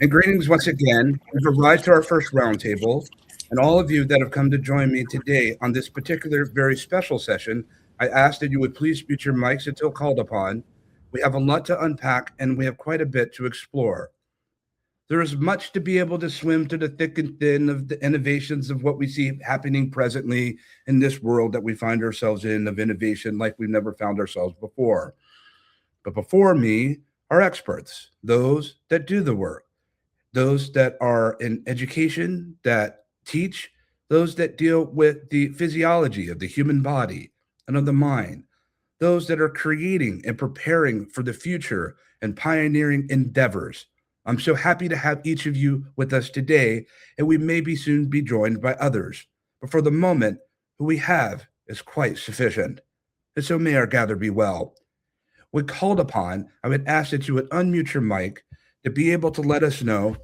And greetings once again. We've arrived to our first roundtable, and all of you that have come to join me today on this particular very special session, I ask that you would please mute your mics until called upon. We have a lot to unpack, and we have quite a bit to explore. There is much to be able to swim to the thick and thin of the innovations of what we see happening presently in this world that we find ourselves in, of innovation like we've never found ourselves before. But before me are experts, those that do the work, those that are in education, that teach, those that deal with the physiology of the human body and of the mind, those that are creating and preparing for the future and pioneering endeavors. I'm so happy to have each of you with us today, and we may be soon be joined by others. But for the moment, who we have is quite sufficient. And so may our gather be well. When called upon, I would ask that you would unmute your mic to be able to let us know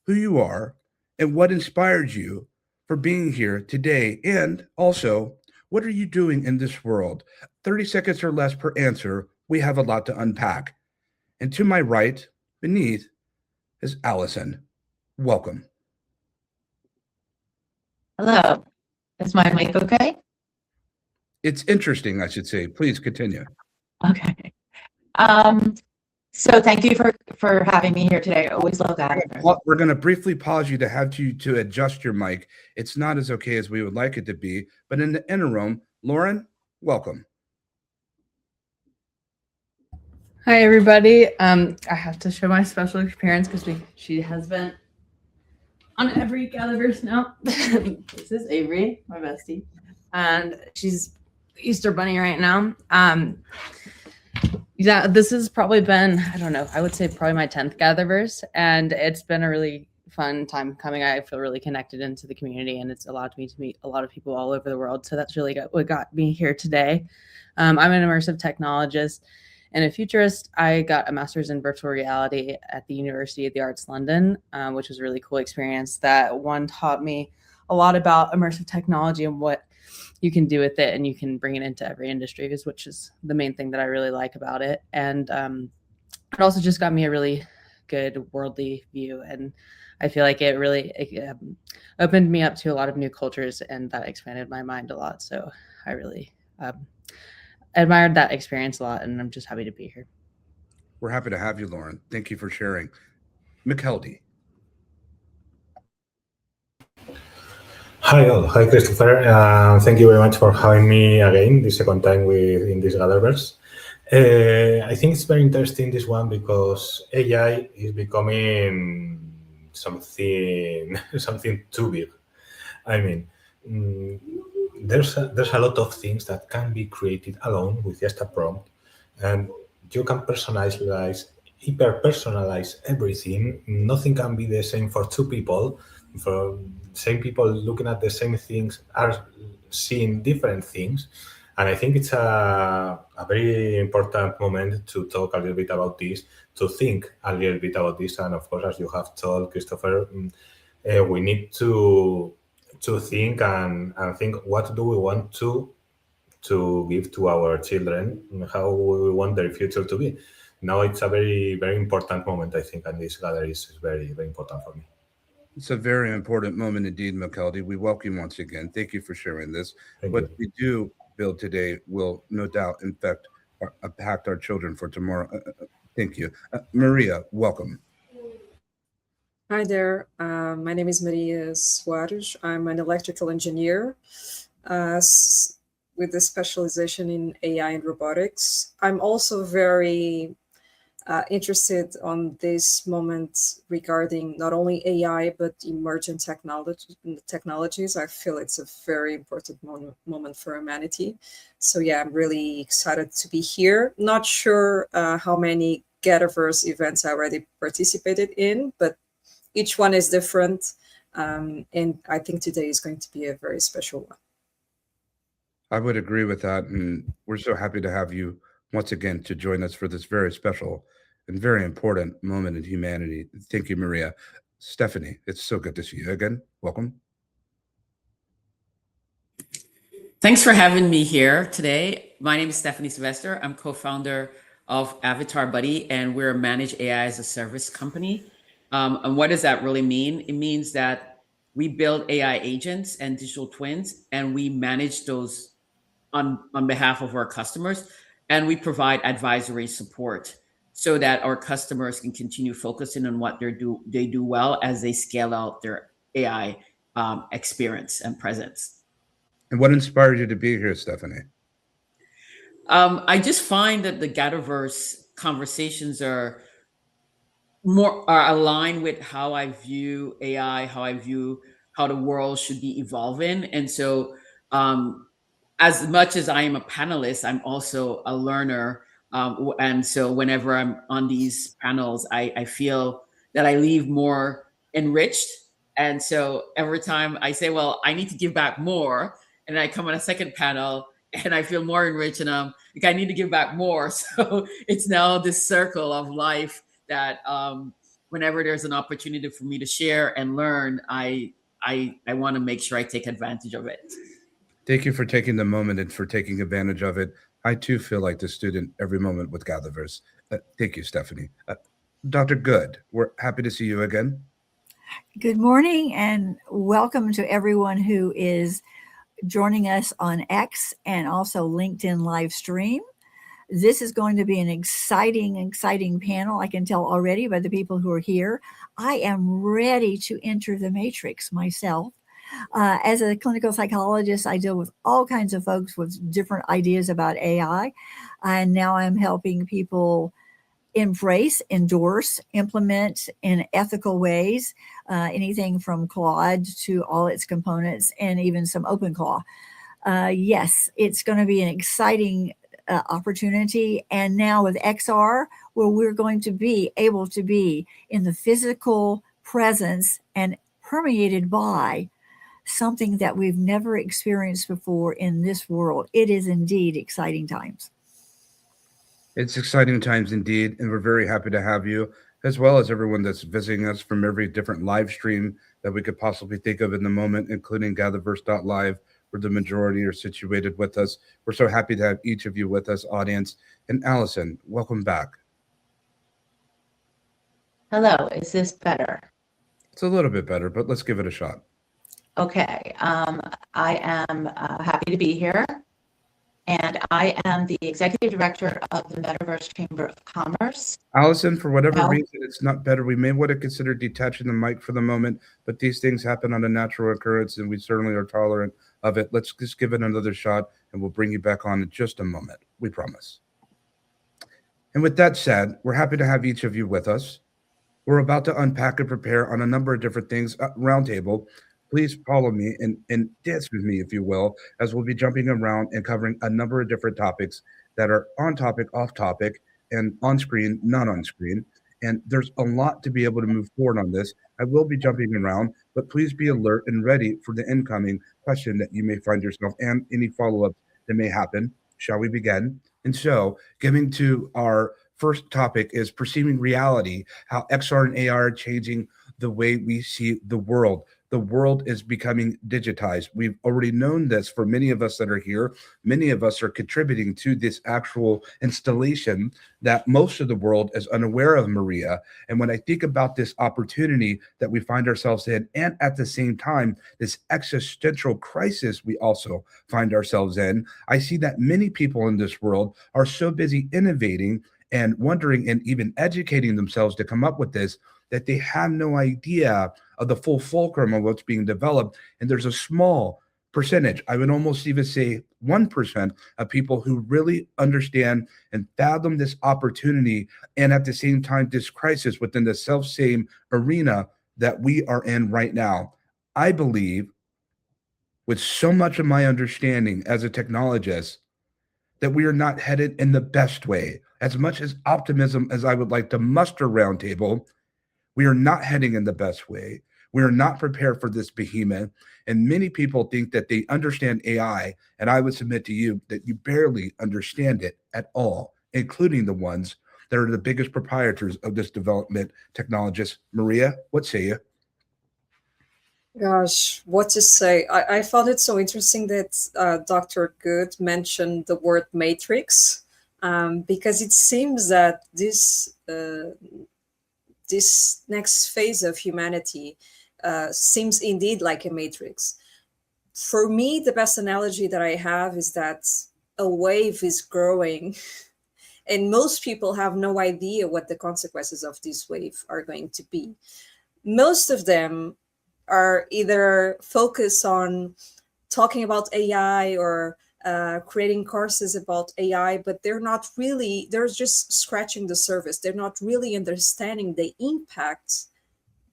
who you are and what inspired you for being here today. And also, what are you doing in this world? 30 seconds or less per answer. We have a lot to unpack. And to my right, beneath, is Allison. Welcome. Hello. Is my mic okay? It's interesting, I should say. Please continue. Okay. So thank you for having me here today. I always love that. We're going to briefly pause you to adjust your mic. It's not as okay as we would like it to be, but in the interim, Lauren, welcome. Hi, everybody. I have to show my special experience because she has been on every GatherVerse now. This is Avery, my bestie, and she's Easter Bunny right now. Yeah, this has probably been, I don't know, I would say probably my 10th GatherVerse, and it's been a really fun time coming. I feel really connected into the community, and it's allowed me to meet a lot of people all over the world. So that's really what got me here today. I'm an immersive technologist and a futurist. I got a master's in virtual reality at the University of the Arts London, which was a really cool experience. That one taught me a lot about immersive technology and what you can do with it, and you can bring it into every industry, which is the main thing that I really like about it. And it also just got me a really good worldly view, and I feel like it really opened me up to a lot of new cultures, and that expanded my mind a lot. So I really admired that experience a lot, and I'm just happy to be here. We're happy to have you, Lauren. Thank you for sharing. McKeldy. Hi all. Hi, Christopher. Thank you very much for having me again, the second time in this GatherVerse. I think it's very interesting, this one, because AI is becoming something too big. I mean, there's a lot of things that can be created alone with just a prompt, and you can hyper-personalize everything. Nothing can be the same for two people. For same people looking at the same things are seeing different things. And I think it's a very important moment to talk a little bit about this, to think a little bit about this. And of course, as you have told, Christopher, we need to think and think, what do we want to give to our children, how we want their future to be. Now it's a very, very important moment, I think, and this gathering is very, very important for me. It's a very important moment indeed, McKeldy. We welcome you once again. Thank you for sharing this. Thank what you. we do build today will no doubt impact our children for tomorrow. Thank you. Maria, welcome. Hi there. My name is Maria Soares. I'm an electrical engineer with a specialization in AI and robotics. I'm also very interested on this moment regarding not only AI, but emergent technologies. I feel it's a very important moment for humanity. So yeah, I'm really excited to be here. Not sure how many GatherVerse events I already participated in, but each one is different. And I think today is going to be a very special one. I would agree with that. And we're so happy to have you once again to join us for this very special and very important moment in humanity. Thank you, Maria. Stephanie, it's so good to see you again. Welcome. Thanks for having me here today. My name is Stephanie Sylvester. I'm co-founder of Avatar Buddy, and we're a managed AI as a service company. And what does that really mean? It means that we build AI agents and digital twins, and we manage those on behalf of our customers, and we provide advisory support so that our customers can continue focusing on what they do well as they scale out their AI experience and presence. And what inspired you to be here, Stephanie? I just find that the GatherVerse conversations are aligned with how I view AI, how I view how the world should be evolving. And so as much as I am a panelist, I'm also a learner. And so whenever I'm on these panels, I feel that I leave more enriched. And so every time I say, well, I need to give back more, and I come on a second panel and I feel more enriched, and I'm like, I need to give back more. So it's now this circle of life that whenever there's an opportunity for me to share and learn, I want to make sure I take advantage of it. Thank you for taking the moment and for taking advantage of it. I too feel like the student every moment with GatherVerse. Thank you, Stephanie. Dr. Good, we're happy to see you again. Good morning and welcome to everyone who is joining us on X and also LinkedIn live stream. This is going to be an exciting panel. I can tell already by the people who are here. I am ready to enter the matrix myself. As a clinical psychologist, I deal with all kinds of folks with different ideas about AI. And now I'm helping people embrace, endorse, implement in ethical ways, anything from Claude to all its components and even some OpenClaw. Yes, it's going to be an exciting opportunity. And now with XR, where we're going to be able to be in the physical presence and permeated by something that we've never experienced before in this world. It is indeed exciting times. It's exciting times indeed, and we're very happy to have you, as well as everyone that's visiting us from every different live stream that we could possibly think of in the moment, including GatherVerse.live, where the majority are situated with us. We're so happy to have each of you with us, audience. And Allison, welcome back. Hello, is this better? It's a little bit better, but let's give it a shot. Okay, I am happy to be here, and I am the executive director of the Metaverse Chamber of Commerce. Allison, for whatever No. reason, it's not better. We may want to consider detaching the mic for the moment, but these things happen on a natural occurrence, and we certainly are tolerant of it. Let's just give it another shot, and we'll bring you back on in just a moment. We promise. And with that said, we're happy to have each of you with us. We're about to unpack and prepare on a number of different things. Roundtable, please follow me and dance with me, if you will, as we'll be jumping around and covering a number of different topics that are on topic, off topic, and on screen, not on screen. And there's a lot to be able to move forward on this. I will be jumping around, but please be alert and ready for the incoming question that you may find yourself and any follow-ups that may happen. Shall we begin? And so, getting to our first topic is perceiving reality, how XR and AR are changing the way we see the world. The world is becoming digitized. We've already known this for many of us that are here. Many of us are contributing to this actual installation that most of the world is unaware of, Maria. And when I think about this opportunity that we find ourselves in, and at the same time, this existential crisis we also find ourselves in, I see that many people in this world are so busy innovating and wondering and even educating themselves to come up with this, that they have no idea of the full fulcrum of what's being developed. And there's a small percentage, I would almost even say 1% of people who really understand and fathom this opportunity, and at the same time, this crisis within the self-same arena that we are in right now. I believe, with so much of my understanding as a technologist, that we are not headed in the best way. As much as optimism as I would like to muster, Roundtable, we are not heading in the best way. We are not prepared for this behemoth. And many people think that they understand AI. And I would submit to you that you barely understand it at all, including the ones that are the biggest proprietors of this development technologists. Maria, what say you? Gosh, what to say? I found it so interesting that Dr. Good mentioned the word matrix, because it seems that this this next phase of humanity seems indeed like a matrix. For me, the best analogy that I have is that a wave is growing and most people have no idea what the consequences of this wave are going to be. Most of them are either focused on talking about AI or creating courses about AI, but they're just scratching the surface. They're not really understanding the impact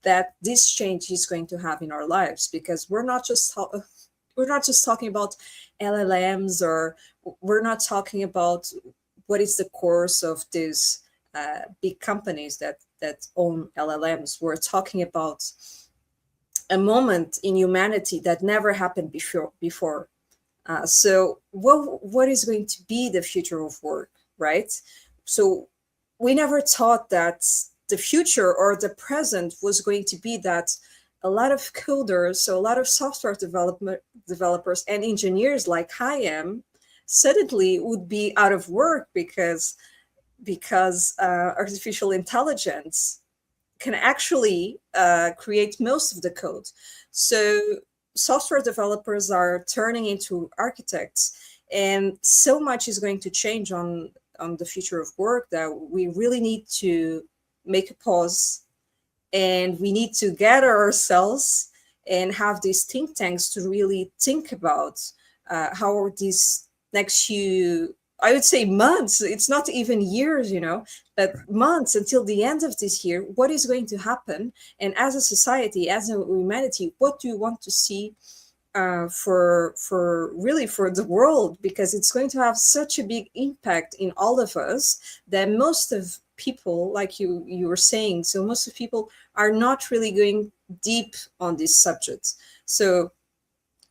that this change is going to have in our lives, because we're not just talking about LLMs, or we're not talking about what is the course of these big companies that own LLMs. We're talking about a moment in humanity that never happened before. So what is going to be the future of work, right? So we never thought that the future or the present was going to be that a lot of coders, so a lot of software developers and engineers like I am, suddenly would be out of work because artificial intelligence can actually create most of the code. So software developers are turning into architects, and so much is going to change on the future of work that we really need to make a pause, and we need to gather ourselves and have these think tanks to really think about how these next few, I would say months, it's not even years, but months until the end of this year, what is going to happen? And as a society, as a humanity, what do you want to see for the world? Because it's going to have such a big impact in all of us that most of people, like you were saying, so most of people are not really going deep on this subject. So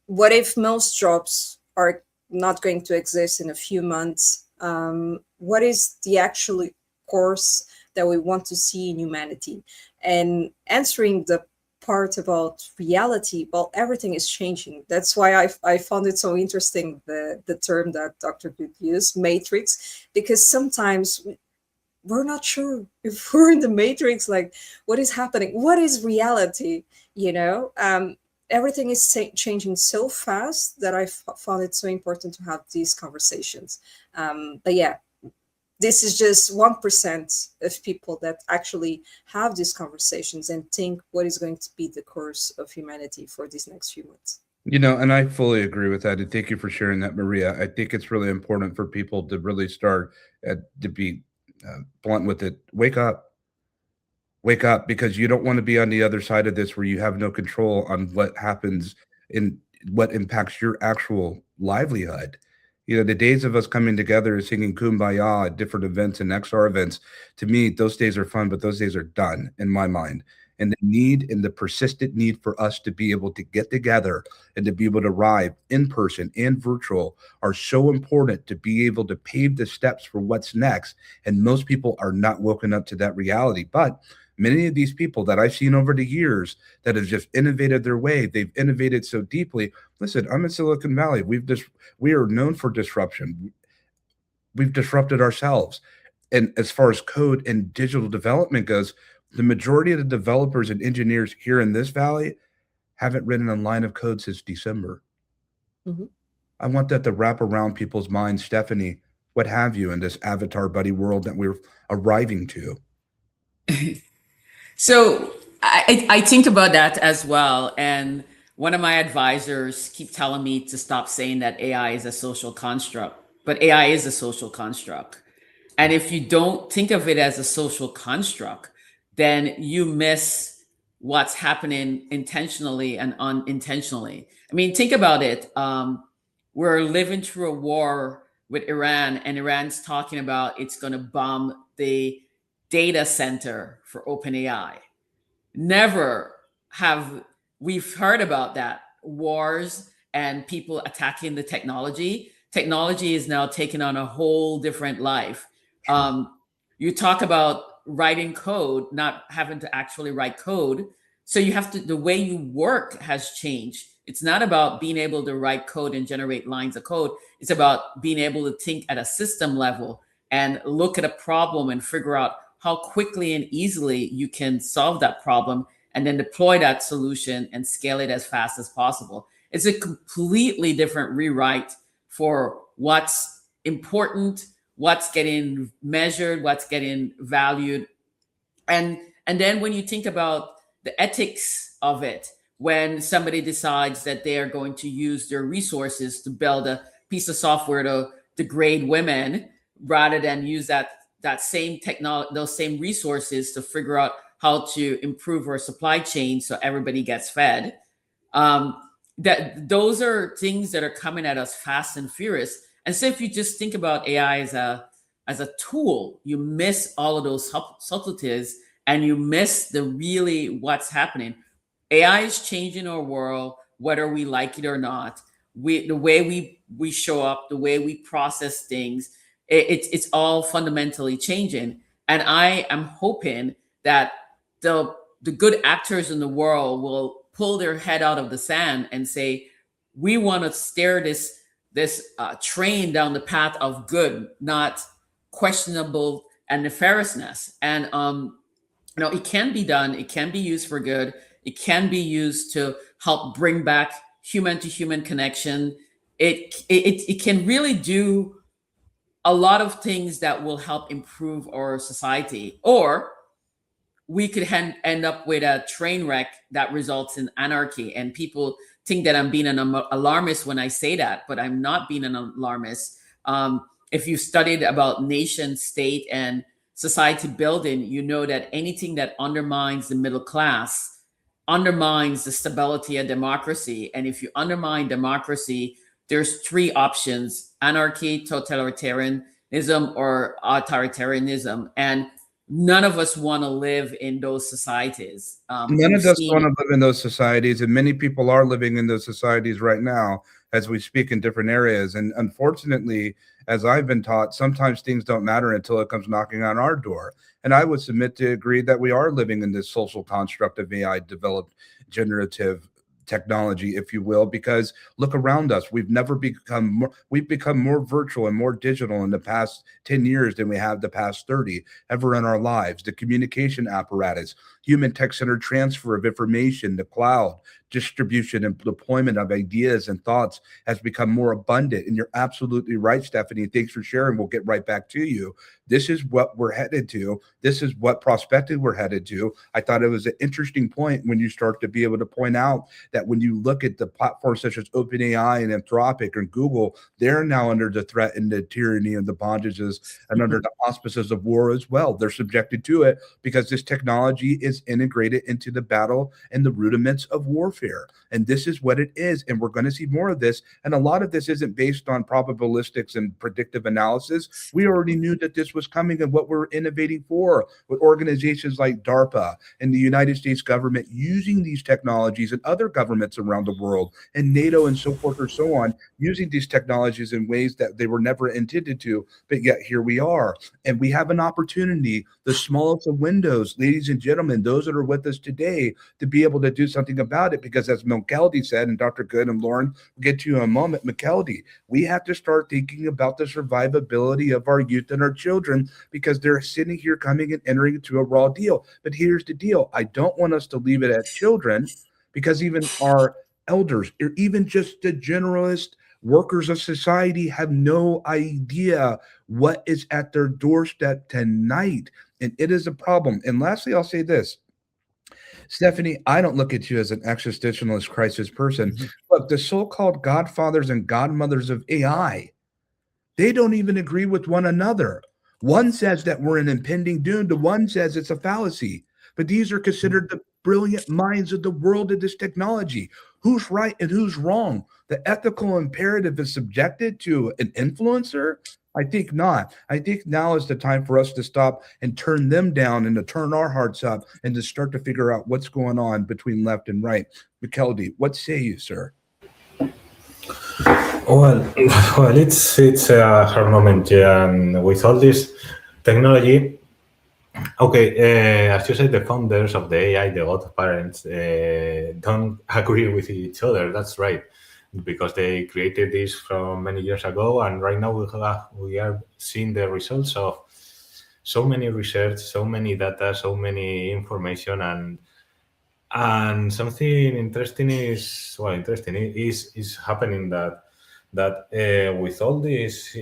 what if most jobs are not going to exist in a few months? What is the actual course that we want to see in humanity? And answering the part about reality, well, everything is changing. That's why I found it so interesting, the term that Dr. Good used, matrix, because sometimes we're not sure if we're in the matrix, like what is happening, what is reality, everything is changing so fast that I found it so important to have these conversations. But yeah, this is just 1% of people that actually have these conversations and think what is going to be the course of humanity for these next few months. And I fully agree with that. And thank you for sharing that, Maria. I think it's really important for people to really start to be blunt with it. Wake up, because you don't want to be on the other side of this where you have no control on what happens and what impacts your actual livelihood. The days of us coming together and singing Kumbaya at different events and XR events, to me, those days are fun, but those days are done in my mind. And the need and the persistent need for us to be able to get together and to be able to arrive in person and virtual are so important to be able to pave the steps for what's next. And most people are not woken up to that reality. But many of these people that I've seen over the years that have just innovated their way, they've innovated so deeply. Listen, I'm in Silicon Valley. We are known for disruption. We've disrupted ourselves. And as far as code and digital development goes, the majority of the developers and engineers here in this valley haven't written a line of code since December. Mm-hmm. I want that to wrap around people's minds, Stephanie, what have you, in this avatar buddy world that we're arriving to. So I think about that as well. And one of my advisors keep telling me to stop saying that AI is a social construct, but AI is a social construct. And if you don't think of it as a social construct, then you miss what's happening intentionally and unintentionally. I mean, think about it. We're living through a war with Iran, and Iran's talking about it's going to bomb the data center for OpenAI. Never have we've heard about that, wars and people attacking the technology. Technology is now taking on a whole different life. You talk about writing code, not having to actually write code. So you have to, the way you work has changed. It's not about being able to write code and generate lines of code. It's about being able to think at a system level and look at a problem and figure out how quickly and easily you can solve that problem and then deploy that solution and scale it as fast as possible. It's a completely different rewrite for what's important, what's getting measured, what's getting valued. And then when you think about the ethics of it, when somebody decides that they are going to use their resources to build a piece of software to degrade women rather than use that same technology, those same resources to figure out how to improve our supply chain so everybody gets fed. That those are things that are coming at us fast and furious. And so if you just think about AI as a tool, you miss all of those subtleties and you miss the really what's happening. AI is changing our world, whether we like it or not. The way we show up, the way we process things, it's all fundamentally changing. And I am hoping that the good actors in the world will pull their head out of the sand and say, we want to steer this train down the path of good, not questionable and nefariousness. And it can be done. It can be used for good. It can be used to help bring back human to human connection. It can really do a lot of things that will help improve our society. Or we could end up with a train wreck that results in anarchy. And people think that I'm being an alarmist when I say that, but I'm not being an alarmist. If you studied about nation, state, and society building, you know that anything that undermines the middle class undermines the stability of democracy. And if you undermine democracy, there's three options: anarchy, totalitarianism, or authoritarianism. And none of us want to live in those societies. None of us want to live in those societies, and many people are living in those societies right now as we speak in different areas. And unfortunately, as I've been taught, sometimes things don't matter until it comes knocking on our door. And I would submit to agree that we are living in this social construct of AI developed generative technology, if you will, because look around us. We've become more virtual and more digital in the past 10 years than we have the past 30 ever in our lives. The communication apparatus, human tech-centered transfer of information, the cloud, distribution and deployment of ideas and thoughts has become more abundant. And you're absolutely right, Stephanie. Thanks for sharing. We'll get right back to you. This is what we're headed to. This is what prospective we're headed to. I thought it was an interesting point when you start to be able to point out that when you look at the platforms such as OpenAI and Anthropic and Google, they're now under the threat and the tyranny and the bondages and under the auspices of war as well. They're subjected to it because this technology is integrated into the battle and the rudiments of warfare. And this is what it is. And we're going to see more of this. And a lot of this isn't based on probabilistics and predictive analysis. We already knew that this was coming and what we're innovating for, with organizations like DARPA and the United States government using these technologies and other governments around the world and NATO and so forth or so on, using these technologies in ways that they were never intended to. But yet here we are. And we have an opportunity, the smallest of windows, ladies and gentlemen, those that are with us today, to be able to do something about it. Because as McKeldy said, and Dr. Good and Lauren will get to you in a moment, McKeldy, we have to start thinking about the survivability of our youth and our children, because they're sitting here coming and entering into a raw deal. But here's the deal. I don't want us to leave it at children, because even our elders, or even just the generalist workers of society, have no idea what is at their doorstep tonight. And it is a problem. And lastly, I'll say this. Stephanie, I don't look at you as an existentialist crisis person. Look, the so-called godfathers and godmothers of AI, they don't even agree with one another. One says that we're in impending doom. The one says it's a fallacy. But these are considered the brilliant minds of the world of this technology. Who's right and who's wrong? The ethical imperative is subjected to an influencer? I think not. I think now is the time for us to stop and turn them down and to turn our hearts up and to start to figure out what's going on between left and right. McKeldy, what say you, sir? Well, it's a hard moment, and with all this technology, okay, as you said, the founders of the AI, the godparents, don't agree with each other. That's right, because they created this from many years ago, and right now we are seeing the results of so many research, so many data, so many information, and something interesting is happening that with all this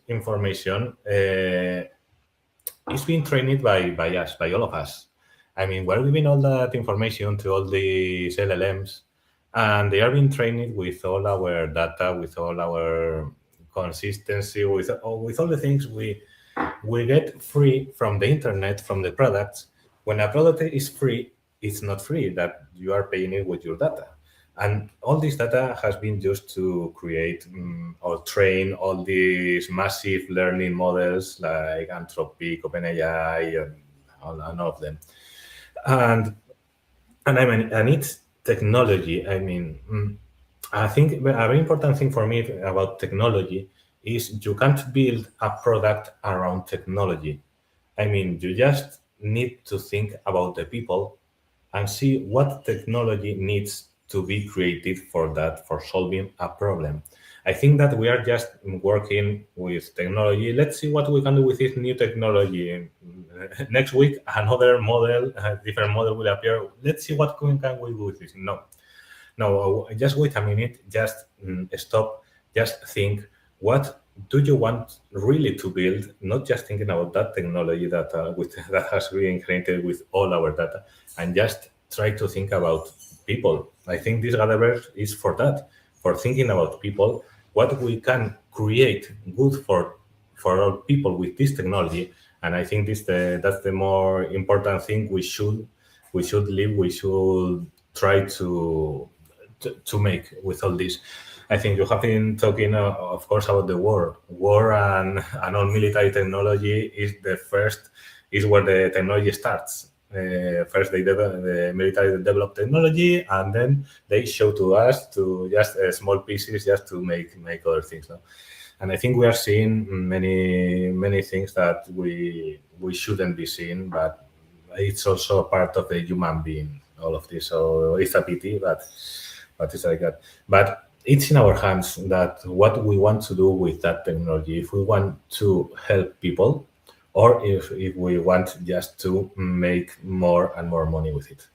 information, it's been trained by us, by all of us. I mean, we're giving all that information to all these LLMs, and they are being trained with all our data, with all our consistency, with all the things we get free from the internet, from the products. When a product is free, it's not free, that you are paying it with your data. And all this data has been used to create or train all these massive learning models like Anthropic, OpenAI, and all of them. And I mean, and it's technology. I mean, I think a very important thing for me about technology is you can't build a product around technology. I mean, you just need to think about the people and see what technology needs to be created for that, for solving a problem. I think that we are just working with technology. Let's see what we can do with this new technology. Next week, another model, a different model will appear. Let's see what can we do with this. No, just wait a minute, just stop, just think, what do you want really to build? Not just thinking about that technology that that has been created with all our data, and just try to think about people. I think this GatherVerse is for that, for thinking about people, what we can create good for all people with this technology. And I think that's the more important thing we should live, we should try to make with all this. I think you have been talking, of course, about the war and all military technology is where the technology starts. First, the military develop technology, and then they show to us to just small pieces just to make other things. No? And I think we are seeing many things that we shouldn't be seeing, but it's also part of the human being, all of this. So it's a pity, but it's like that. But it's in our hands that what we want to do with that technology, if we want to help people, or if we want just to make more and more money with it.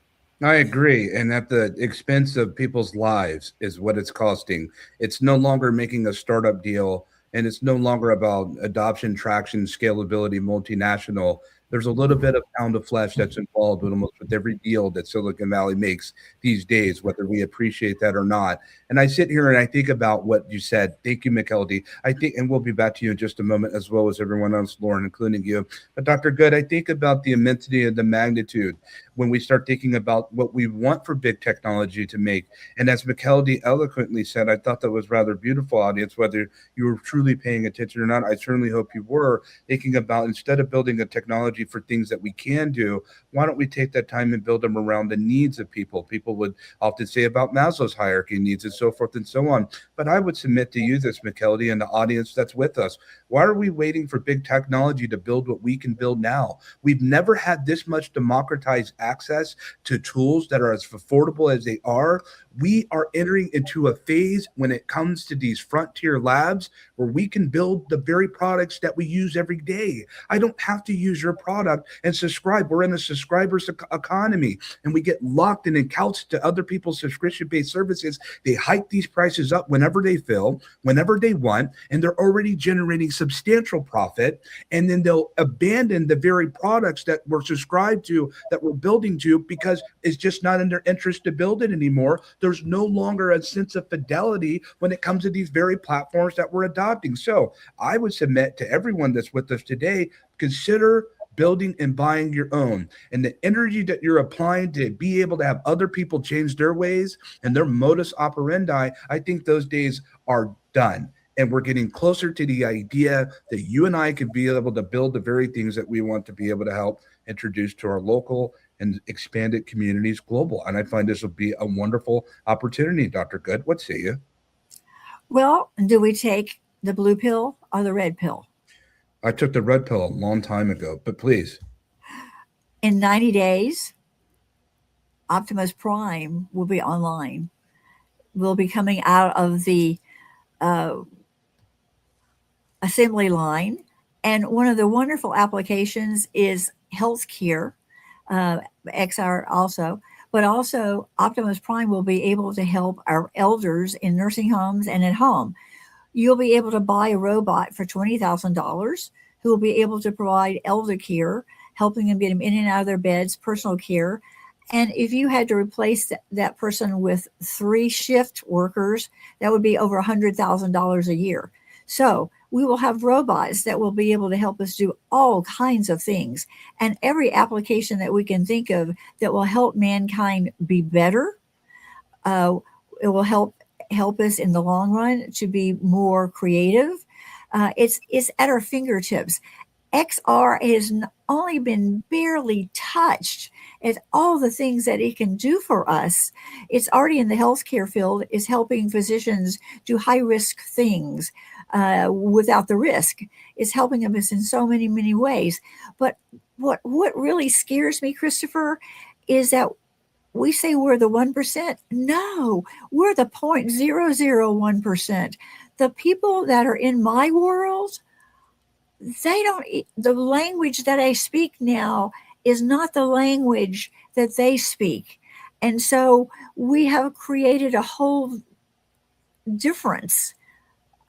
I agree. And at the expense of people's lives is what it's costing. It's no longer making a startup deal, and it's no longer about adoption, traction, scalability, multinational. There's a little bit of pound of flesh that's involved with almost with every deal that Silicon Valley makes these days, whether we appreciate that or not. And I sit here and I think about what you said. Thank you, McKeldy. I think, and we'll be back to you in just a moment, as well as everyone else, Lauren, including you. But Dr. Good, I think about the immensity and the magnitude when we start thinking about what we want for big technology to make. And as McKeldy eloquently said, I thought that was rather beautiful, audience, whether you were truly paying attention or not. I certainly hope you were thinking about, instead of building a technology for things that we can do, why don't we take that time and build them around the needs of people? People would often say about Maslow's hierarchy needs and so forth and so on. But I would submit to you this, McKeldy, and the audience that's with us. Why are we waiting for big technology to build what we can build now? We've never had this much democratized access to tools that are as affordable as they are. We are entering into a phase when it comes to these frontier labs where we can build the very products that we use every day. I don't have to use your product and subscribe. We're in a subscribers economy, and we get locked in and couched to other people's subscription-based services. They hike these prices up whenever they feel, whenever they want, and they're already generating substantial profit. And then they'll abandon the very products that we're subscribed to, that we're building to, because it's just not in their interest to build it anymore. There's no longer a sense of fidelity when it comes to these very platforms that we're adopting. So I would submit to everyone that's with us today, consider building and buying your own. And the energy that you're applying to be able to have other people change their ways and their modus operandi, I think those days are done. And we're getting closer to the idea that you and I could be able to build the very things that we want to be able to help introduce to our local and expanded communities global. And I find this will be a wonderful opportunity, Dr. Good. What say you? Well, do we take the blue pill or the red pill? I took the red pill a long time ago, but please. In 90 days, Optimus Prime will be online. We'll be coming out of the assembly line, And one of the wonderful applications is healthcare, XR also, but also Optimus Prime will be able to help our elders in nursing homes and at home. You'll be able to buy a robot for $20,000 who will be able to provide elder care, helping them get them in and out of their beds, personal care. And if you had to replace that person with 3 shift workers, that would be over $100,000 a year. So we will have robots that will be able to help us do all kinds of things. And every application that we can think of that will help mankind be better, it will help us in the long run to be more creative. It's at our fingertips. XR has only been barely touched at all the things that it can do for us. It's already in the healthcare field, is helping physicians do high risk things without the risk. It's helping us in so many, many ways. But what really scares me, Christopher, is that we say we're the 1%. No, we're the 0.001%. The people that are in my world, the language that I speak now is not the language that they speak. And so we have created a whole difference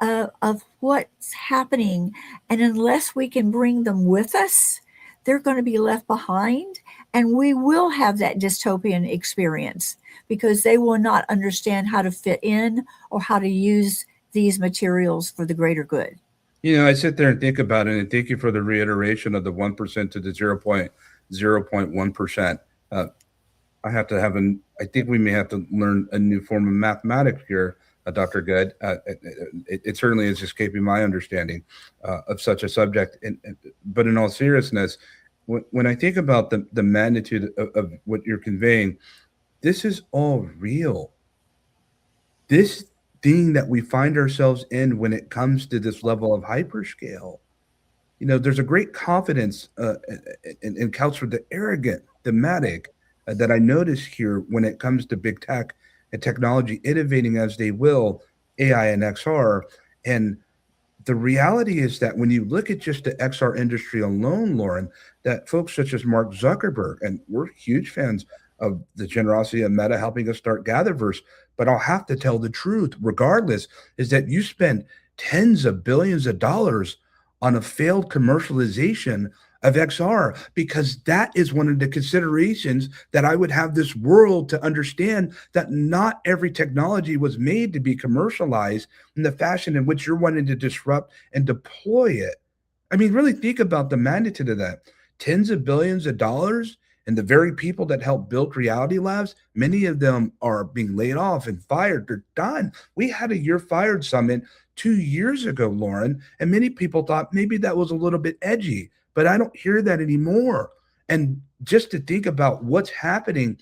of what's happening. And unless we can bring them with us, they're going to be left behind. And we will have that dystopian experience because they will not understand how to fit in or how to use these materials for the greater good. I sit there and think about it, and thank you for the reiteration of the 1% to the 0.1%. I think we may have to learn a new form of mathematics here, Dr. Good. It certainly is escaping my understanding of such a subject. But in all seriousness, when I think about the magnitude of what you're conveying, this is all real. This thing that we find ourselves in when it comes to this level of hyperscale, there's a great confidence and counts for the arrogant thematic that I notice here when it comes to big tech and technology innovating as they will, AI and XR. And the reality is that when you look at just the XR industry alone, Lauren, that folks such as Mark Zuckerberg, and we're huge fans of the generosity of Meta helping us start GatherVerse, but I'll have to tell the truth regardless, is that you spend tens of billions of dollars on a failed commercialization of XR, because that is one of the considerations that I would have this world to understand, that not every technology was made to be commercialized in the fashion in which you're wanting to disrupt and deploy it. I mean, really think about the magnitude of that. Tens of billions of dollars, and the very people that help build Reality Labs, many of them are being laid off and fired. They're done. We had a You're Fired summit 2 years ago, Lauren, and many people thought maybe that was a little bit edgy, but I don't hear that anymore. And just to think about what's happening,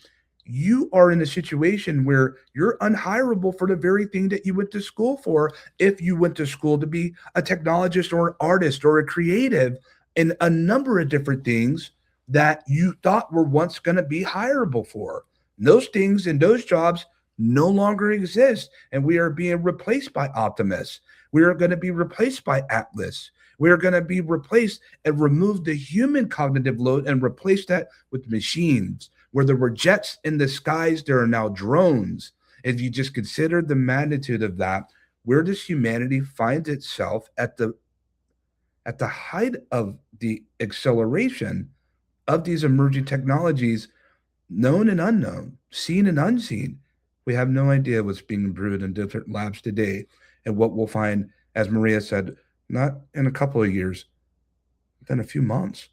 you are in a situation where you're unhireable for the very thing that you went to school for. If you went to school to be a technologist or an artist or a creative in a number of different things that you thought were once going to be hireable for. Those things and those jobs no longer exist, and we are being replaced by Optimus. We are going to be replaced by Atlas. We are going to be replaced and remove the human cognitive load and replace that with machines. Where there were jets in the skies, there are now drones. If you just consider the magnitude of that, where does humanity find itself at the height of the acceleration of these emerging technologies, known and unknown, seen and unseen? We have no idea what's being brewed in different labs today and what we'll find, as Maria said, not in a couple of years, but in a few months.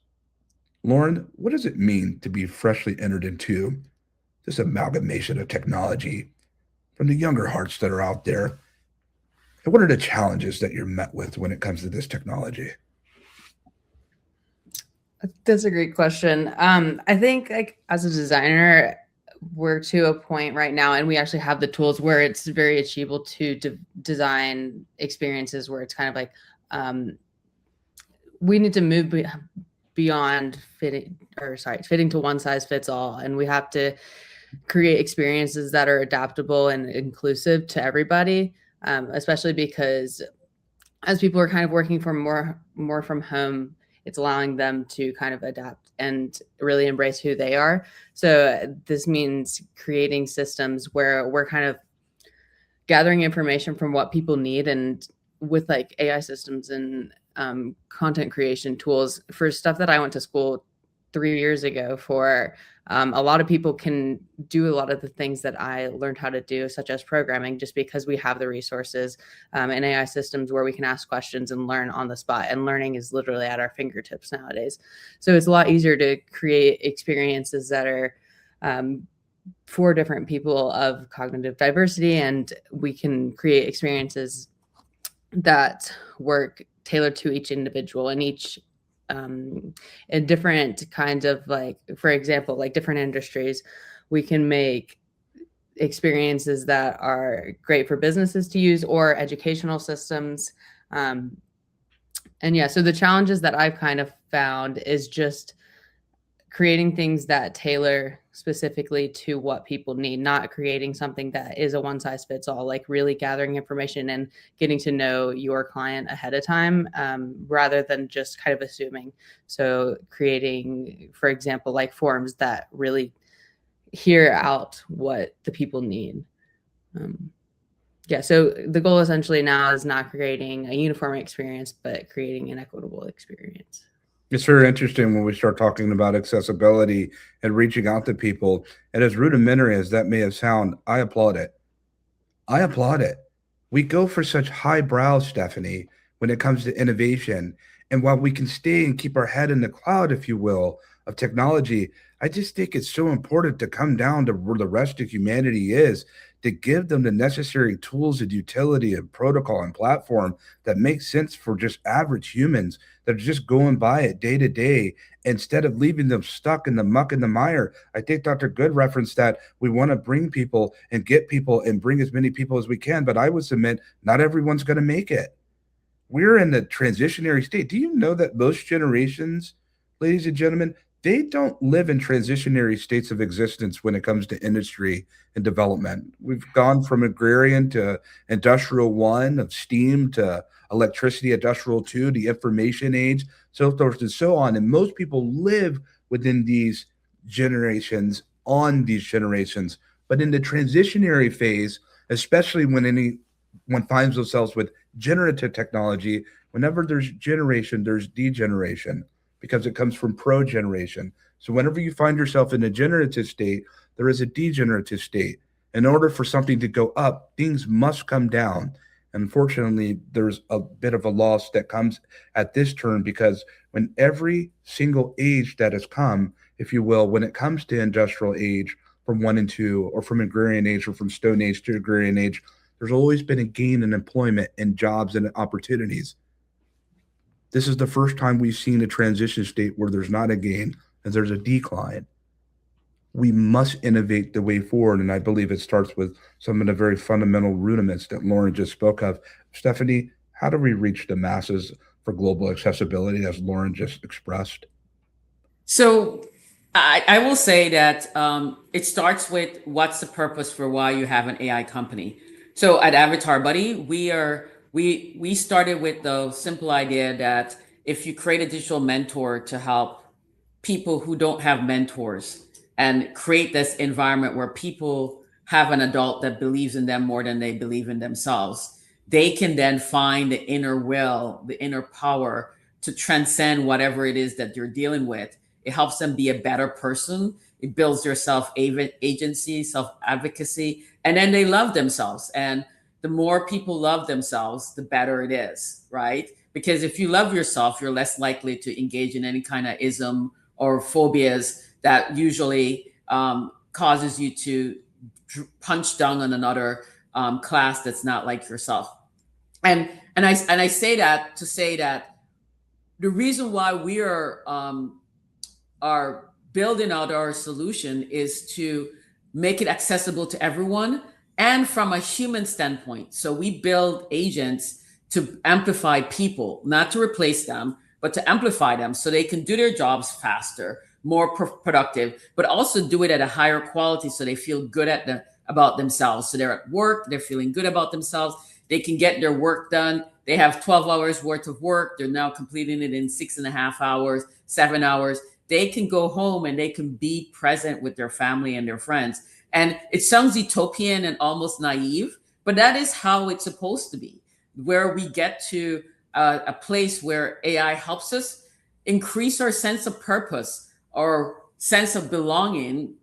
Lauren, what does it mean to be freshly entered into this amalgamation of technology from the younger hearts that are out there? And what are the challenges that you're met with when it comes to this technology? That's a great question. I think, like, as a designer, we're to a point right now, and we actually have the tools where it's very achievable to design experiences where it's kind of like we need to move beyond fitting to one size fits all, and we have to create experiences that are adaptable and inclusive to everybody, especially because as people are kind of working from more from home, it's allowing them to kind of adapt and really embrace who they are. So this means creating systems where we're kind of gathering information from what people need, and with like AI systems and content creation tools for stuff that I went to school 3 years ago for. A lot of people can do a lot of the things that I learned how to do, such as programming, just because we have the resources and AI systems where we can ask questions and learn on the spot. And learning is literally at our fingertips nowadays. So it's a lot easier to create experiences that are for different people of cognitive diversity, and we can create experiences that work tailored to each individual and each in different kinds of, like, for example, like different industries. We can make experiences that are great for businesses to use or educational systems. And yeah, so the challenges that I've kind of found is just creating things that tailor specifically to what people need, not creating something that is a one size fits all, like really gathering information and getting to know your client ahead of time, rather than just kind of assuming. So creating, for example, like forms that really hear out what the people need. Yeah, so the goal essentially now is not creating a uniform experience, but creating an equitable experience. It's very interesting when we start talking about accessibility and reaching out to people. And as rudimentary as that may have sound, I applaud it. I applaud it. We go for such highbrow, Stephanie, when it comes to innovation. And while we can stay and keep our head in the cloud, if you will, of technology, I just think it's so important to come down to where the rest of humanity is, to give them the necessary tools and utility and protocol and platform that makes sense for just average humans that are just going by it day to day, instead of leaving them stuck in the muck and the mire. I think Dr. Good referenced that we want to bring people and get people and bring as many people as we can, but I would submit not everyone's going to make it. We're in the transitionary state. Do you know that most generations, ladies and gentlemen, they don't live in transitionary states of existence when it comes to industry and development? We've gone from agrarian to industrial 1, of steam to electricity, industrial 2, the information age, so forth and so on. And most people live within these generations, on these generations. But in the transitionary phase, especially when anyone finds themselves with generative technology, whenever there's generation, there's degeneration, because it comes from progeneration. So whenever you find yourself in a generative state, there is a degenerative state. In order for something to go up, things must come down. Unfortunately, there's a bit of a loss that comes at this turn, because when every single age that has come, if you will, when it comes to industrial age from 1 and 2, or from agrarian age, or from stone age to agrarian age, there's always been a gain in employment and jobs and opportunities. This is the first time we've seen a transition state where there's not a gain and there's a decline. We must innovate the way forward, and I believe it starts with some of the very fundamental rudiments that Lauren just spoke of. Stephanie, how do we reach the masses for global accessibility, as Lauren just expressed? So I will say that it starts with what's the purpose for why you have an AI company. So at Avatar Buddy, we started with the simple idea that if you create a digital mentor to help people who don't have mentors, and create this environment where people have an adult that believes in them more than they believe in themselves, they can then find the inner will, the inner power to transcend whatever it is that you're dealing with. It helps them be a better person. It builds their self-agency, self-advocacy, and then they love themselves. And the more people love themselves, the better it is, right? Because if you love yourself, you're less likely to engage in any kind of ism or phobias that usually causes you to punch down on another class that's not like yourself. And I say that to say that the reason why we are building out our solution is to make it accessible to everyone, and from a human standpoint. So we build agents to amplify people, not to replace them, but to amplify them so they can do their jobs faster, more productive, but also do it at a higher quality so they feel good about themselves. So they're at work, they're feeling good about themselves. They can get their work done they have 12 hours worth of work. They're now completing it in 6.5 hours, 7 hours. They can go home and they can be present with their family and their friends. And it sounds utopian and almost naive, but that is how it's supposed to be, where we get to a place where AI helps us increase our sense of purpose, our sense of belonging,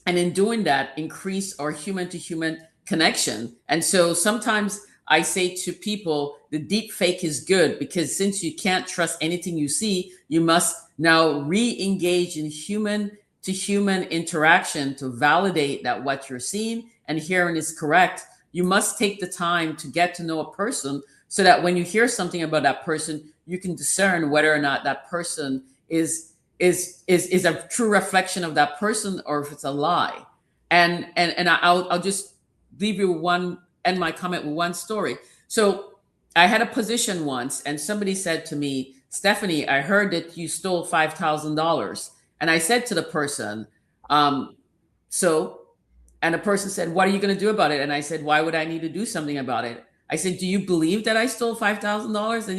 and in doing that, increase our human to human connection. And so sometimes I say to people, the deep fake is good, because since you can't trust anything you see, you must now re-engage in human to human interaction to validate that what you're seeing and hearing is correct. You must take the time to get to know a person, so that when you hear something about that person, you can discern whether or not that person is a true reflection of that person, or if it's a lie. And I'll just leave you end my comment with one story. So I had a position once, and somebody said to me, Stephanie, I heard that you stole $5,000. And I said to the person, so, and the person said, what are you going to do about it? And I said, why would I need to do something about it? I said, do you believe that I stole $5,000? And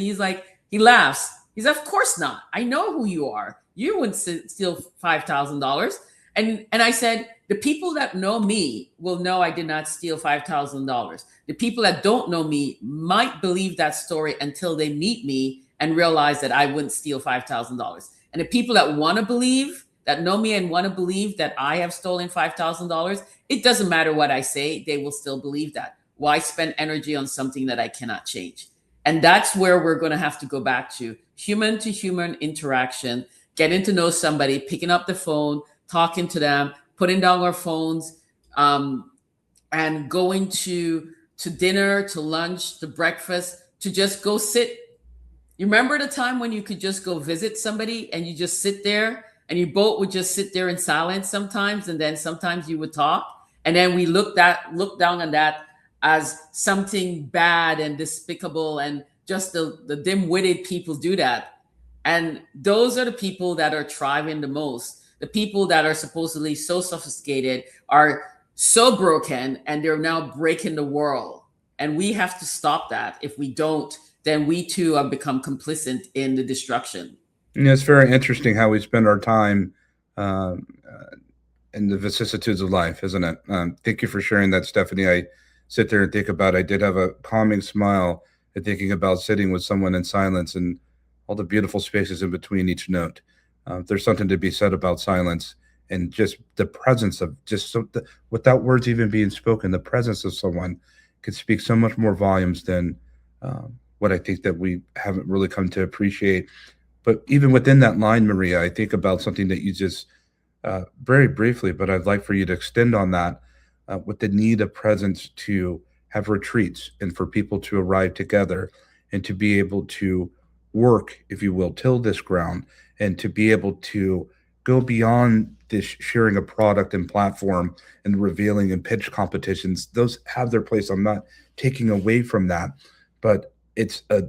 he laughs. He's, of course not. I know who you are. You wouldn't steal $5,000. And I said, the people that know me will know I did not steal $5,000. The people that don't know me might believe that story until they meet me and realize that I wouldn't steal $5,000. And the people that want to believe, that know me and want to believe that I have stolen $5,000, it doesn't matter what I say, they will still believe that. Why spend energy on something that I cannot change? And that's where we're going to have to go back to human interaction, getting to know somebody, picking up the phone, talking to them, putting down our phones, and going to dinner, to lunch, to breakfast, to just go sit. You remember the time when you could just go visit somebody and you just sit there, and you both would just sit there in silence sometimes, and then sometimes you would talk, and then we look down on that as something bad and despicable, and just the dim-witted people do that. And those are the people that are thriving the most. The people that are supposedly so sophisticated are so broken, and they're now breaking the world. And we have to stop that. If we don't, then we too have become complicit in the destruction. It's very interesting how we spend our time in the vicissitudes of life, isn't it? Thank you for sharing that, Stephanie. I sit there and think about, I did have a calming smile at thinking about sitting with someone in silence and all the beautiful spaces in between each note. There's something to be said about silence, and just the presence of without words even being spoken, the presence of someone could speak so much more volumes than what I think that we haven't really come to appreciate. But even within that line, Maria, I think about something that you just very briefly, but I'd like for you to extend on that with the need of presence to have retreats and for people to arrive together and to be able to work, if you will, till this ground, and to be able to go beyond this sharing a product and platform and revealing and pitch competitions. Those have their place. I'm not taking away from that, but it's a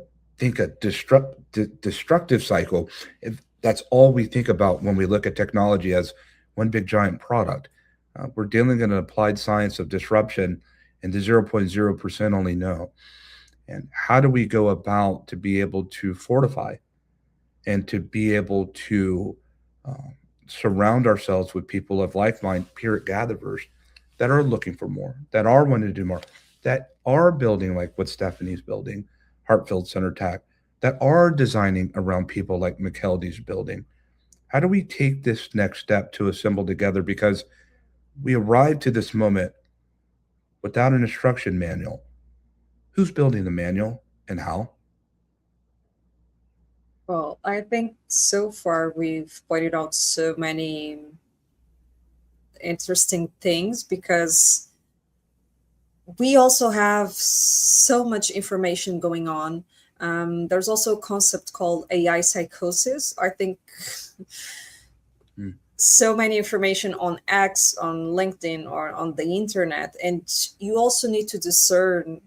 destructive cycle if that's all we think about when we look at technology as one big giant product. We're dealing in an applied science of disruption, and the 0.0% only know. And how do we go about to be able to fortify and to be able to surround ourselves with people of like mind here at GatherVerse that are looking for more, that are wanting to do more, that are building like what Stephanie's building, Heartfield Center Tech, that are designing around people like McKeldy's building? How do we take this next step to assemble together? Because we arrived to this moment without an instruction manual. Who's building the manual and how? Well, I think so far we've pointed out so many interesting things, because we also have so much information going on. There's also a concept called AI psychosis. I think so many information on X, on LinkedIn, or on the internet, and you also need to discern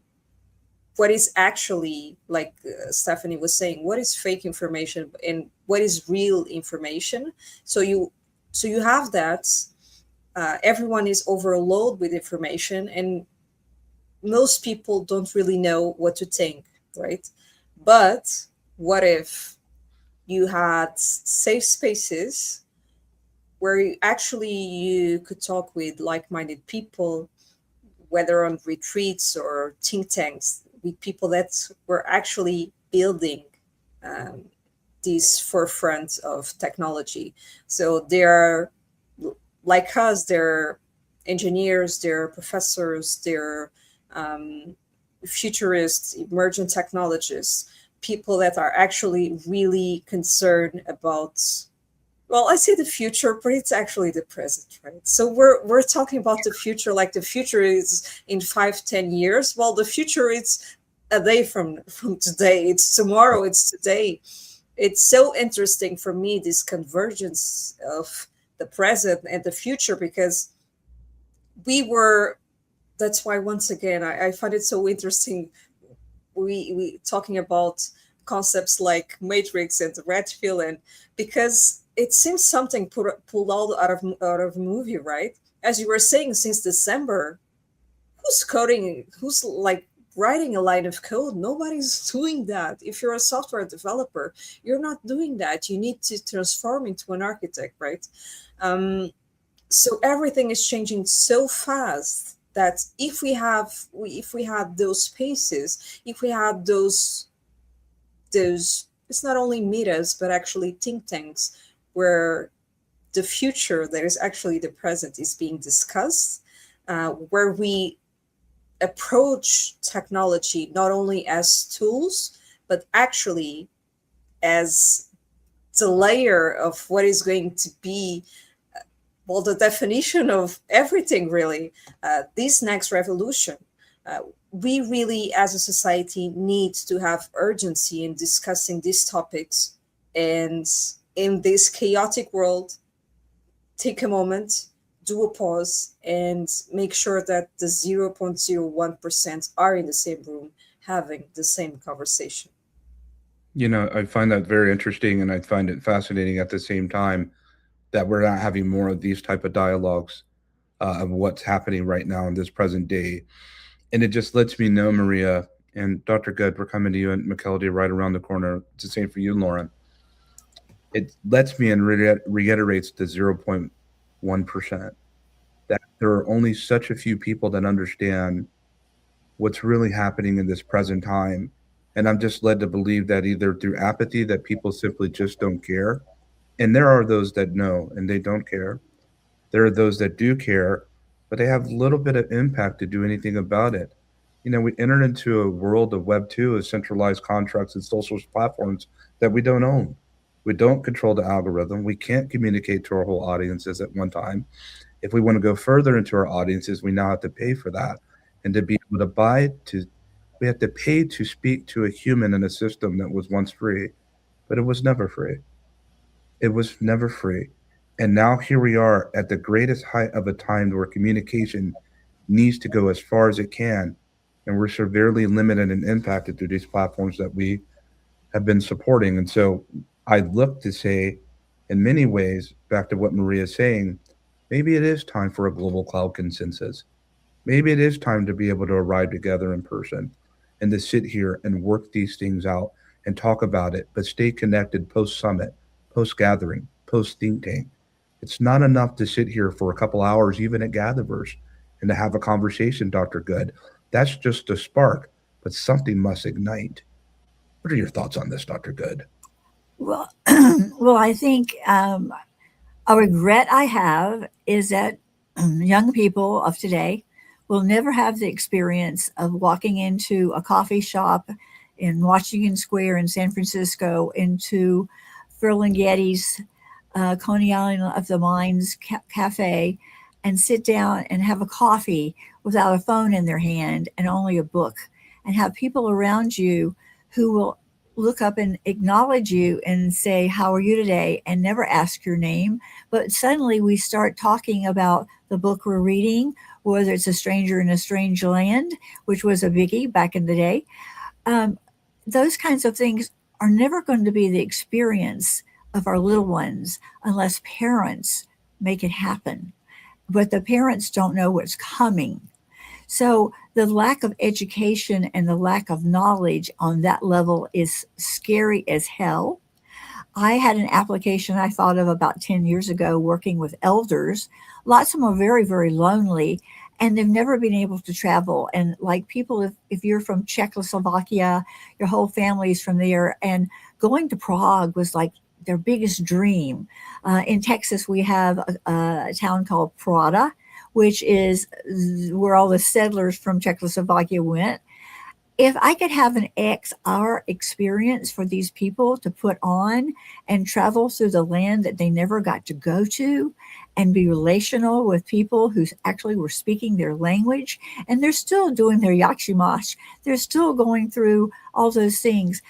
what is actually, like Stephanie was saying, what is fake information and what is real information. So you have that. Everyone is overloaded with information, and most people don't really know what to think. right? But what if you had safe spaces where you could talk with like-minded people, whether on retreats or think tanks, with people that were actually building um, this forefront of technology. So they're like us, they're engineers, they're professors, they're futurists, emerging technologists, people that are actually really concerned about, well, I say the future, but it's actually the present, right? So we're talking about the future, like the future is in 5-10 years. Well, the future is a day from today. It's tomorrow. It's today. It's so interesting for me, this convergence of the present and the future, because we were. That's why, once again, I find it so interesting. We talking about concepts like Matrix and the red pill, and because it seems something pulled out of a movie, right? As you were saying, since December, who's coding? Who's like writing a line of code? Nobody's doing that. If you're a software developer, you're not doing that. You need to transform into an architect, right? So everything is changing so fast that if we had those spaces, if we had those, it's not only meetups but actually think tanks where the future that is actually the present is being discussed, where we approach technology not only as tools but actually as the layer of what is going to be, well, the definition of everything, really, this next revolution. We really, as a society, need to have urgency in discussing these topics. And in this chaotic world, take a moment, do a pause, and make sure that the 0.01% are in the same room having the same conversation. I find that very interesting, and I find it fascinating at the same time that we're not having more of these type of dialogues of what's happening right now in this present day. And it just lets me know, Maria and Dr. Good, we're coming to you, and McKeldy right around the corner. It's the same for you, Lauren. It lets me and reiterates the 0.1% that there are only such a few people that understand what's really happening in this present time. And I'm just led to believe that either through apathy, that people simply just don't care. And there are those that know and they don't care. There are those that do care, but they have little bit of impact to do anything about it. We entered into a world of Web 2 of centralized contracts and social platforms that we don't own. We don't control the algorithm. We can't communicate to our whole audiences at one time. If we want to go further into our audiences, we now have to pay for that. And to be able to we have to pay to speak to a human in a system that was once free, but it was never free. It was never free. And now here we are at the greatest height of a time where communication needs to go as far as it can. And we're severely limited and impacted through these platforms that we have been supporting. And so I look to say, in many ways, back to what Maria is saying, maybe it is time for a global cloud consensus. Maybe it is time to be able to arrive together in person and to sit here and work these things out and talk about it, but stay connected post summit, post gathering, post think tank. It's not enough to sit here for a couple hours, even at GatherVerse, and to have a conversation, Dr. Good. That's just a spark, but something must ignite. What are your thoughts on this, Dr. Good? Well, well, I think a regret I have is that young people of today will never have the experience of walking into a coffee shop in Washington Square in San Francisco, into Ferlinghetti's Coney Island of the Mines Cafe, and sit down and have a coffee without a phone in their hand and only a book, and have people around you who will look up and acknowledge you and say, "How are you today?" and never ask your name. But suddenly we start talking about the book we're reading, whether it's A Stranger in a Strange Land, which was a biggie back in the day. Those kinds of things are never going to be the experience of our little ones unless parents make it happen. But the parents don't know what's coming. So the lack of education and the lack of knowledge on that level is scary as hell. I had an application I thought of about 10 years ago working with elders. Lots of them are very, very lonely and they've never been able to travel. And like people, if you're from Czechoslovakia, your whole family's from there, and going to Prague was like their biggest dream. In Texas, we have a town called Prada, which is where all the settlers from Czechoslovakia went. If I could have an XR experience for these people to put on and travel through the land that they never got to go to and be relational with people who actually were speaking their language, and they're still doing their yakshimash, they're still going through all those things.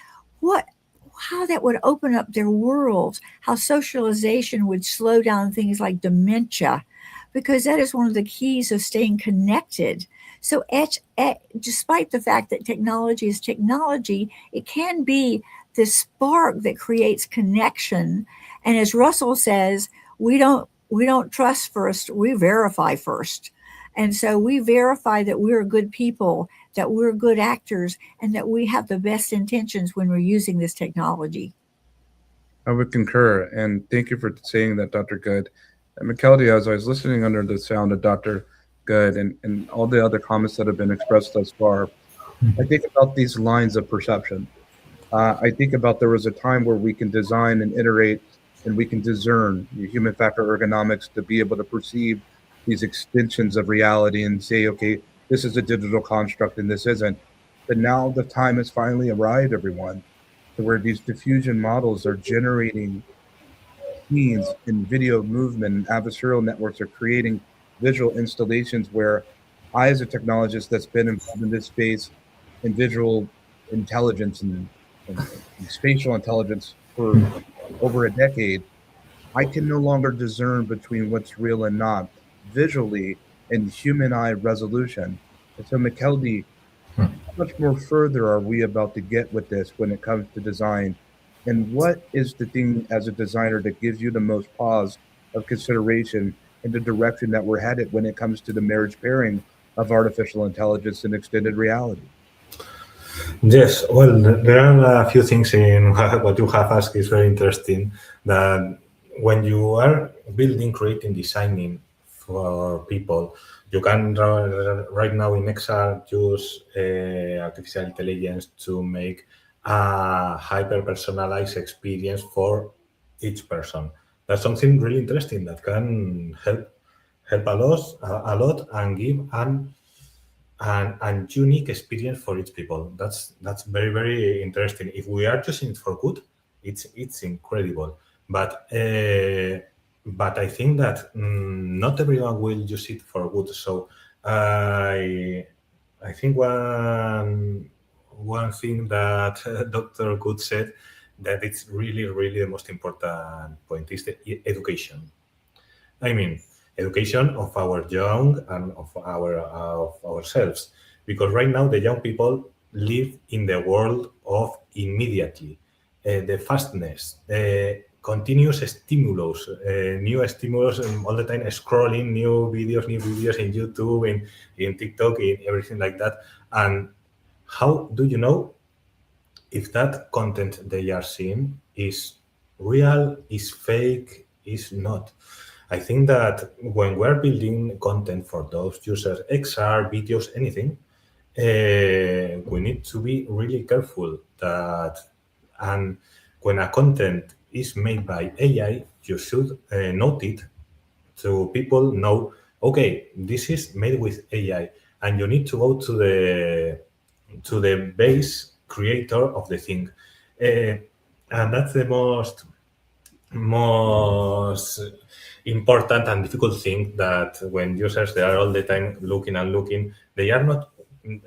How that would open up their world, how socialization would slow down things like dementia, because that is one of the keys of staying connected. So despite the fact that technology is technology, it can be the spark that creates connection. And as Russell says, we don't trust first, we verify first. And so we verify that we're good people, that we're good actors, and that we have the best intentions when we're using this technology. I would concur, and thank you for saying that, Dr. Good. And McKelty, as I was listening under the sound of Dr. Good and all the other comments that have been expressed thus far, I think about these lines of perception. I think about there was a time where we can design and iterate and we can discern human factor ergonomics to be able to perceive these extensions of reality and say, okay, this is a digital construct and this isn't. But now the time has finally arrived, everyone, to where these diffusion models are generating scenes in video movement, and adversarial networks are creating visual installations where I, as a technologist that's been involved in this space in visual intelligence and spatial intelligence for over a decade, I can no longer discern between what's real and not visually in human eye resolution. And so, McKelty, how much more further are we about to get with this when it comes to design? And what is the thing as a designer that gives you the most pause of consideration in the direction that we're headed when it comes to the marriage pairing of artificial intelligence and extended reality? Yes, well, there are a few things in what you have asked is very interesting. That when you are building, creating, designing for people, you can right now in XR use artificial intelligence to make a hyper-personalized experience for each person. That's something really interesting that can help a lot and give an unique experience for each people. That's very, very interesting. If we are using it for good, it's incredible. But I think that not everyone will use it for good. So I think one thing that Dr. Good said, that it's really, really the most important point is the education. I mean, education of our young and of ourselves, because right now the young people live in the world of immediately, the fastness, continuous stimulus, new stimulus all the time, scrolling new videos in YouTube, in TikTok, in everything like that. And how do you know if that content they are seeing is real, is fake, is not? I think that when we're building content for those users, XR, videos, anything, we need to be really careful that, and when a content is made by AI, you should note it so people know, okay, this is made with AI, and you need to go to the base creator of the thing. And that's the most important and difficult thing, that when users, they are all the time looking, they are not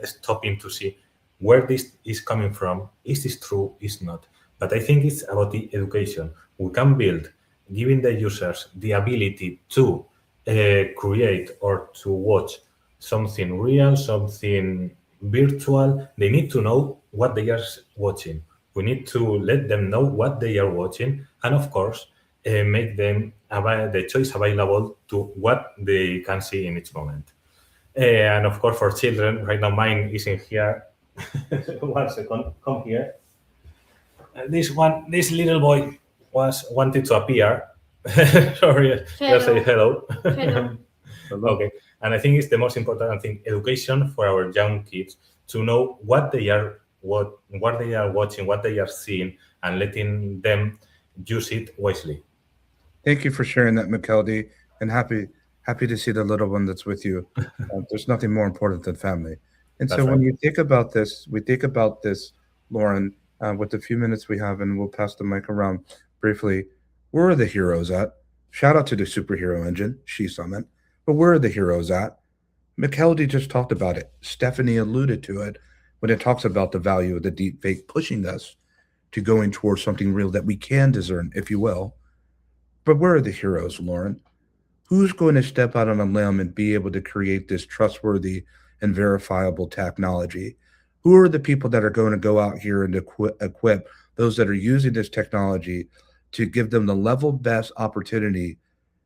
stopping to see where this is coming from. Is this true? Is not? But I think it's about the education. We can build, giving the users the ability to create or to watch something real, something virtual. They need to know what they are watching. We need to let them know what they are watching, and of course, make them the choice available to what they can see in each moment. And of course, for children, right now mine is in here. 1 second, come here. This little boy wanted to appear. Sorry, just say hello. Hello. Okay, and I think it's the most important thing: education for our young kids to know what they are watching, what they are seeing, and letting them use it wisely. Thank you for sharing that, McKeldy, and happy to see the little one that's with you. There's nothing more important than family. And That's so when right. we think about this, Lauren, with the few minutes we have, and we'll pass the mic around briefly. Where are the heroes at? Shout out to the superhero engine, She Summit. But where are the heroes at? McKeldy just talked about it. Stephanie alluded to it when it talks about the value of the deep fake pushing us to going towards something real that we can discern, if you will. But where are the heroes, Lauren? Who's going to step out on a limb and be able to create this trustworthy and verifiable technology? Who are the people that are going to go out here and equip those that are using this technology to give them the level best opportunity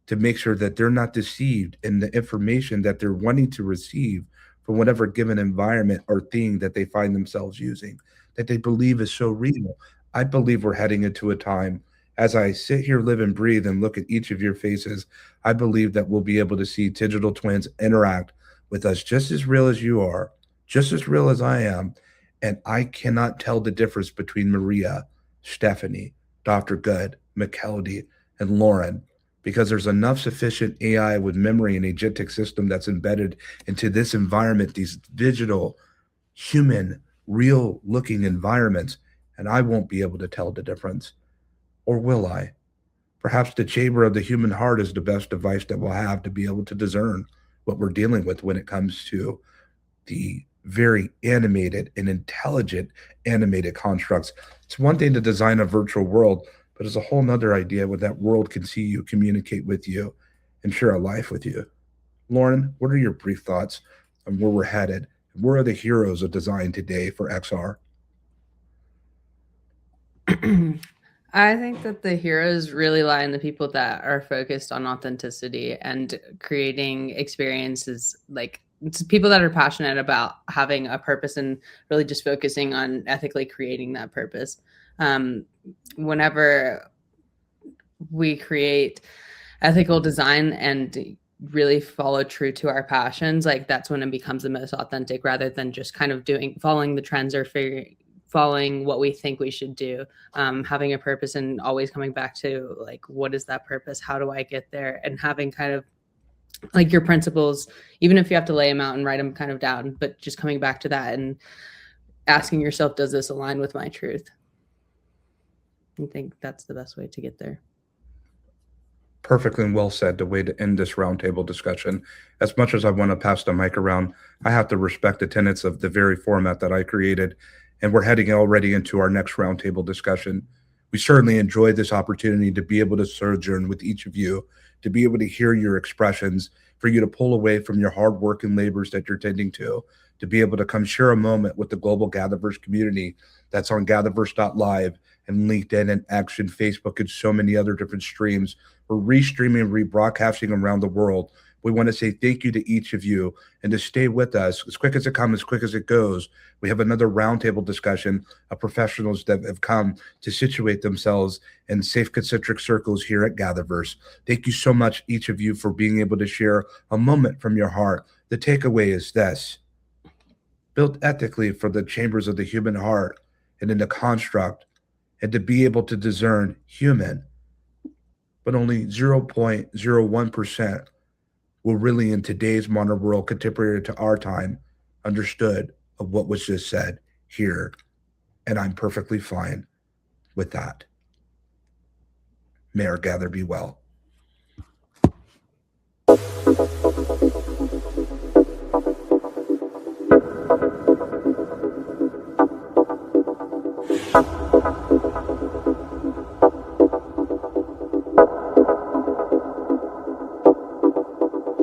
to make sure that they're not deceived in the information that they're wanting to receive from whatever given environment or thing that they find themselves using, that they believe is so real? I believe we're heading into a time, as I sit here, live and breathe, and look at each of your faces, I believe that we'll be able to see digital twins interact with us just as real as you are, just as real as I am. And I cannot tell the difference between Maria, Stephanie, Dr. Good, McKeldy, and Lauren, because there's enough sufficient AI with memory and agentic system that's embedded into this environment, these digital, human, real looking environments, and I won't be able to tell the difference. Or will I? Perhaps the chamber of the human heart is the best device that we'll have to be able to discern what we're dealing with when it comes to the very animated and intelligent animated constructs. It's one thing to design a virtual world, but it's a whole nother idea when that world can see you, communicate with you, and share a life with you. Lauren, what are your brief thoughts on where we're headed? Where are the heroes of design today for XR? I think that the heroes really lie in the people that are focused on authenticity and creating experiences, like it's people that are passionate about having a purpose and really just focusing on ethically creating that purpose. Whenever we create ethical design and really follow true to our passions, like that's when it becomes the most authentic, rather than just kind of following the trends or following what we think we should do. Having a purpose and always coming back to like, what is that purpose? How do I get there? And having kind of like your principles, even if you have to lay them out and write them kind of down, but just coming back to that and asking yourself, does this align with my truth? I think that's the best way to get there. Perfectly and well said. The way to end this roundtable discussion. As much as I want to pass the mic around, I have to respect the tenets of the very format that I created. And we're heading already into our next roundtable discussion. We certainly enjoyed this opportunity to be able to sojourn with each of you, to be able to hear your expressions, for you to pull away from your hard work and labors that you're tending to be able to come share a moment with the global GatherVerse community that's on GatherVerse.live and LinkedIn and X and Facebook and so many other different streams. We're restreaming, rebroadcasting around the world. We want to say thank you to each of you and to stay with us as quick as it comes, as quick as it goes. We have another roundtable discussion of professionals that have come to situate themselves in safe concentric circles here at GatherVerse. Thank you so much, each of you, for being able to share a moment from your heart. The takeaway is this: built ethically for the chambers of the human heart and in the construct, and to be able to discern human, but only 0.01% will really, in today's modern world, contemporary to our time, understood of what was just said here. And I'm perfectly fine with that. May our gather be well.